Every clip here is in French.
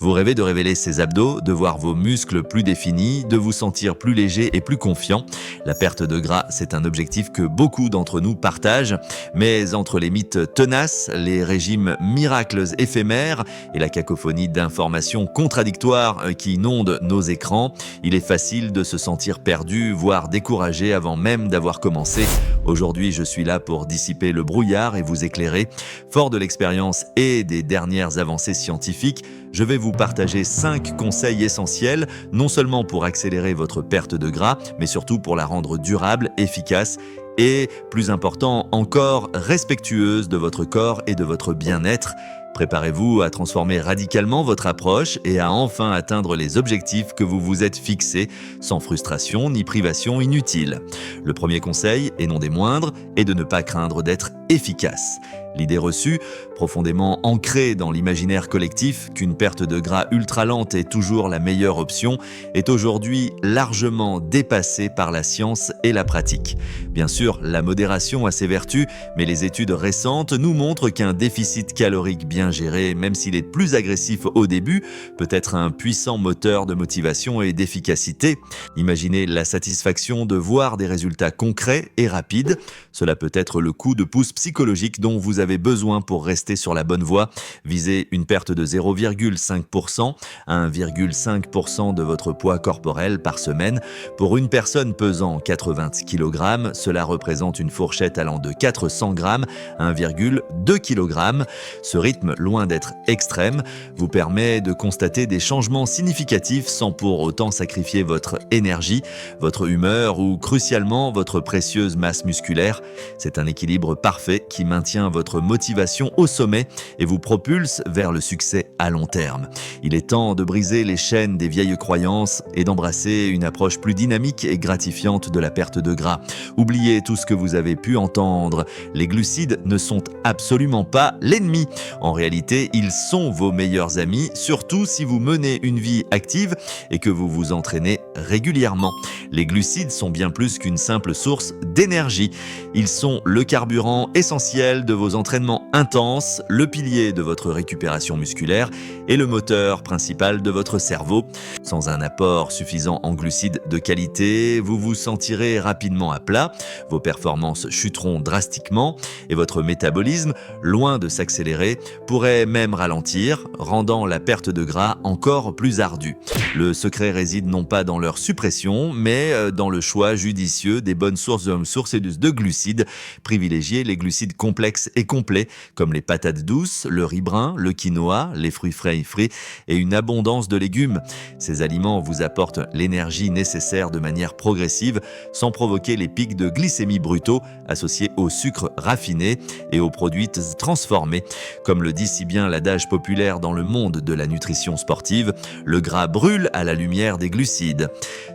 Vous rêvez de révéler ces abdos, de voir vos muscles plus définis, de vous sentir plus léger et plus confiant. La perte de gras, c'est un objectif que beaucoup d'entre nous partagent. Mais entre les mythes tenaces, les régimes miracles éphémères et la cacophonie d'informations contradictoires qui inondent nos écrans, il est facile de se sentir perdu, voire découragé avant même d'avoir commencé. Aujourd'hui, je suis là pour dissiper le brouillard et vous éclairer. Fort de l'expérience et des dernières avancées scientifiques, je vais vous partager 5 conseils essentiels, non seulement pour accélérer votre perte de gras, mais surtout pour la rendre durable, efficace et, plus important encore, respectueuse de votre corps et de votre bien-être. Préparez-vous à transformer radicalement votre approche et à enfin atteindre les objectifs que vous vous êtes fixés, sans frustration ni privation inutile. Le premier conseil, et non des moindres, est de ne pas craindre d'être efficace. L'idée reçue, profondément ancrée dans l'imaginaire collectif qu'une perte de gras ultra lente est toujours la meilleure option, est aujourd'hui largement dépassée par la science et la pratique. Bien sûr, la modération a ses vertus, mais les études récentes nous montrent qu'un déficit calorique bien géré, même s'il est plus agressif au début, peut être un puissant moteur de motivation et d'efficacité. Imaginez la satisfaction de voir des résultats concrets et rapides. Cela peut être le coup de pouce psychologique dont vous avez besoin pour rester sur la bonne voie. Visez une perte de 0,5% à 1,5% de votre poids corporel par semaine. Pour une personne pesant 80 kg, cela représente une fourchette allant de 400 g à 1,2 kg. Ce rythme, loin d'être extrême, vous permet de constater des changements significatifs sans pour autant sacrifier votre énergie, votre humeur ou crucialement votre précieuse masse musculaire. C'est un équilibre parfait qui maintient votre motivation au sommet et vous propulse vers le succès à long terme. Il est temps de briser les chaînes des vieilles croyances et d'embrasser une approche plus dynamique et gratifiante de la perte de gras. Oubliez tout ce que vous avez pu entendre. Les glucides ne sont absolument pas l'ennemi. En réalité, ils sont vos meilleurs amis, surtout si vous menez une vie active et que vous vous entraînez régulièrement. Les glucides sont bien plus qu'une simple source d'énergie. Ils sont le carburant essentiel de vos entraînements intenses, le pilier de votre récupération musculaire et le moteur principal de votre cerveau. Sans un apport suffisant en glucides de qualité, vous vous sentirez rapidement à plat, vos performances chuteront drastiquement et votre métabolisme, loin de s'accélérer, pourrait même ralentir, rendant la perte de gras encore plus ardue. Le secret réside non pas dans leur suppression, mais dans le choix judicieux des bonnes sources et de glucides. Privilégiez les glucides complexes et complets, comme les patates douces, le riz brun, le quinoa, les fruits frais et frits et une abondance de légumes. Ces aliments vous apportent l'énergie nécessaire de manière progressive, sans provoquer les pics de glycémie brutaux associés au sucre raffiné et aux produits transformés. Comme le dit si bien l'adage populaire dans le monde de la nutrition sportive, le gras brûle à la lumière des glucides.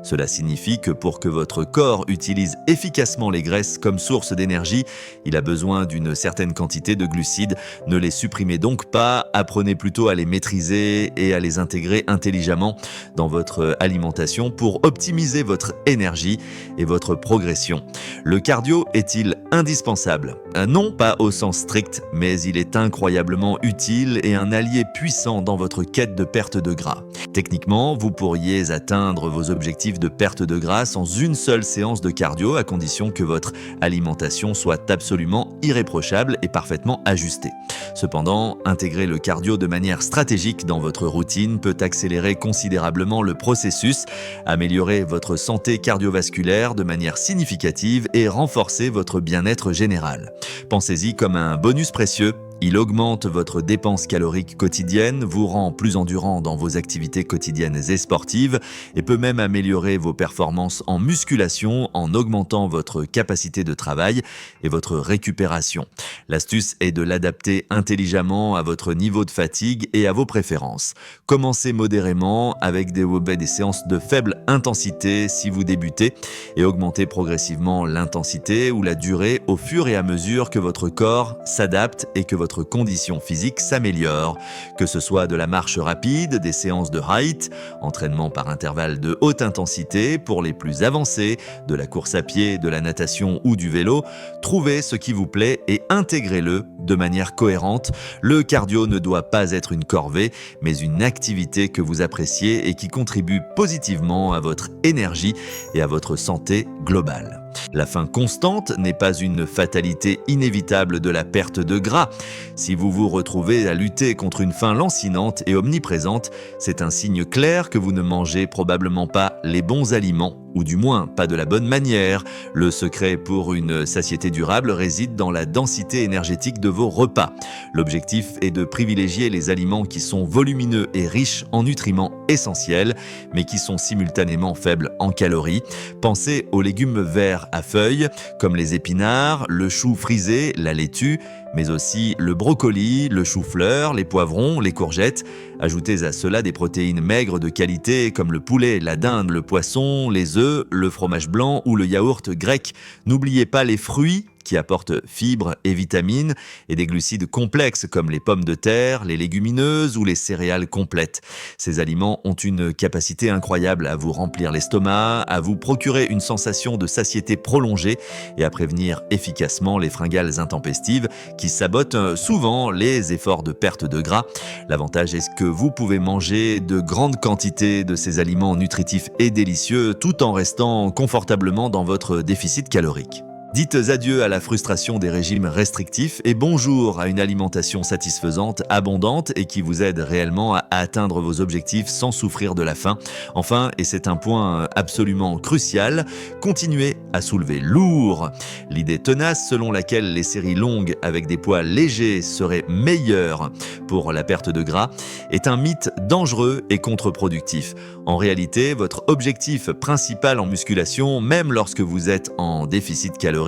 Cela signifie que pour que votre corps utilise efficacement les graisses comme source d'énergie, il a besoin d'une certaine quantité de glucides. Ne les supprimez donc pas, apprenez plutôt à les maîtriser et à les intégrer intelligemment dans votre alimentation pour optimiser votre énergie et votre progression. Le cardio est-il indispensable? Non, pas au sens strict, mais il est incroyablement utile et un allié puissant dans votre quête de perte de gras. Techniquement, vous pourriez atteindre vos objectifs de perte de gras sans une seule séance de cardio, à condition que votre alimentation soit absolument irréprochable et parfaitement ajustée. Cependant, intégrer le cardio de manière stratégique dans votre routine peut accélérer considérablement le processus, améliorer votre santé cardiovasculaire de manière significative et renforcer votre bien-être général. Pensez-y comme un bonus précieux. Il augmente votre dépense calorique quotidienne, vous rend plus endurant dans vos activités quotidiennes et sportives et peut même améliorer vos performances en musculation en augmentant votre capacité de travail et votre récupération. L'astuce est de l'adapter intelligemment à votre niveau de fatigue et à vos préférences. Commencez modérément avec des séances de faible intensité si vous débutez et augmentez progressivement l'intensité ou la durée au fur et à mesure que votre corps s'adapte et que votre votre condition physique s'améliore. Que ce soit de la marche rapide, des séances de HIIT, entraînement par intervalle de haute intensité pour les plus avancés, de la course à pied, de la natation ou du vélo, trouvez ce qui vous plaît et intégrez-le de manière cohérente. Le cardio ne doit pas être une corvée, mais une activité que vous appréciez et qui contribue positivement à votre énergie et à votre santé globale. La faim constante n'est pas une fatalité inévitable de la perte de gras. Si vous vous retrouvez à lutter contre une faim lancinante et omniprésente, c'est un signe clair que vous ne mangez probablement pas les bons aliments, ou du moins pas de la bonne manière. Le secret pour une satiété durable réside dans la densité énergétique de vos repas. L'objectif est de privilégier les aliments qui sont volumineux et riches en nutriments essentiels, mais qui sont simultanément faibles en calories. Pensez aux légumes verts à feuilles, comme les épinards, le chou frisé, la laitue, mais aussi le brocoli, le chou-fleur, les poivrons, les courgettes. Ajoutez à cela des protéines maigres de qualité comme le poulet, la dinde, le poisson, les œufs, le fromage blanc ou le yaourt grec. N'oubliez pas les fruits qui apportent fibres et vitamines, et des glucides complexes comme les pommes de terre, les légumineuses ou les céréales complètes. Ces aliments ont une capacité incroyable à vous remplir l'estomac, à vous procurer une sensation de satiété prolongée et à prévenir efficacement les fringales intempestives qui sabotent souvent les efforts de perte de gras. L'avantage est que vous pouvez manger de grandes quantités de ces aliments nutritifs et délicieux tout en restant confortablement dans votre déficit calorique. Dites adieu à la frustration des régimes restrictifs et bonjour à une alimentation satisfaisante, abondante et qui vous aide réellement à atteindre vos objectifs sans souffrir de la faim. Enfin, et c'est un point absolument crucial, continuez à soulever lourd. L'idée tenace selon laquelle les séries longues avec des poids légers seraient meilleures pour la perte de gras est un mythe dangereux et contre-productif. En réalité, votre objectif principal en musculation, même lorsque vous êtes en déficit calorique,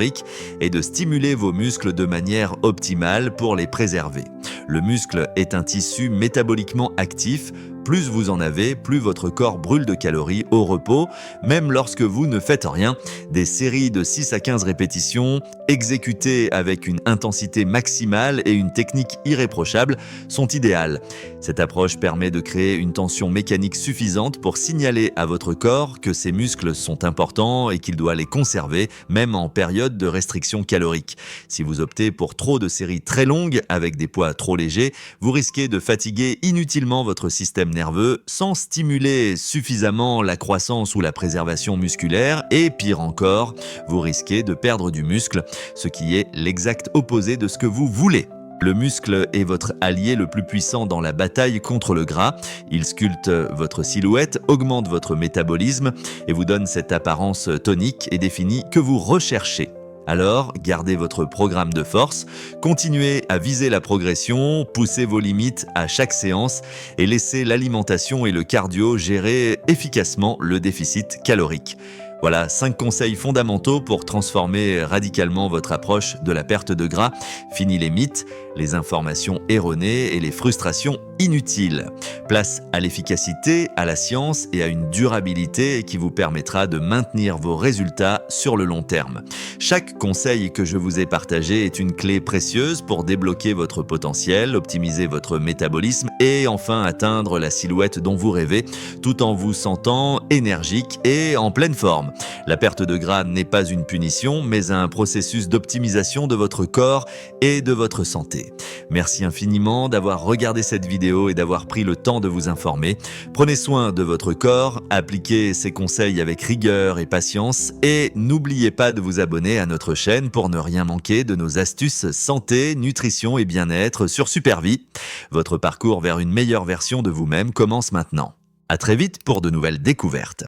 est de stimuler vos muscles de manière optimale pour les préserver. Le muscle est un tissu métaboliquement actif. Plus vous en avez, plus votre corps brûle de calories au repos, même lorsque vous ne faites rien. Des séries de 6 à 15 répétitions, exécutées avec une intensité maximale et une technique irréprochable, sont idéales. Cette approche permet de créer une tension mécanique suffisante pour signaler à votre corps que ses muscles sont importants et qu'il doit les conserver, même en période de restriction calorique. Si vous optez pour trop de séries très longues avec des poids trop légers, vous risquez de fatiguer inutilement votre système nerveux sans stimuler suffisamment la croissance ou la préservation musculaire et pire encore, vous risquez de perdre du muscle, ce qui est l'exact opposé de ce que vous voulez. Le muscle est votre allié le plus puissant dans la bataille contre le gras. Il sculpte votre silhouette, augmente votre métabolisme et vous donne cette apparence tonique et définie que vous recherchez. Alors, gardez votre programme de force, continuez à viser la progression, poussez vos limites à chaque séance et laissez l'alimentation et le cardio gérer efficacement le déficit calorique. Voilà 5 conseils fondamentaux pour transformer radicalement votre approche de la perte de gras. Fini les mythes, les informations erronées et les frustrations inutiles. Place à l'efficacité, à la science et à une durabilité qui vous permettra de maintenir vos résultats sur le long terme. Chaque conseil que je vous ai partagé est une clé précieuse pour débloquer votre potentiel, optimiser votre métabolisme et enfin atteindre la silhouette dont vous rêvez, tout en vous sentant énergique et en pleine forme. La perte de gras n'est pas une punition, mais un processus d'optimisation de votre corps et de votre santé. Merci infiniment d'avoir regardé cette vidéo et d'avoir pris le temps de vous informer. Prenez soin de votre corps, appliquez ces conseils avec rigueur et patience et n'oubliez pas de vous abonner à notre chaîne pour ne rien manquer de nos astuces santé, nutrition et bien-être sur Supervie. Votre parcours vers une meilleure version de vous-même commence maintenant. À très vite pour de nouvelles découvertes.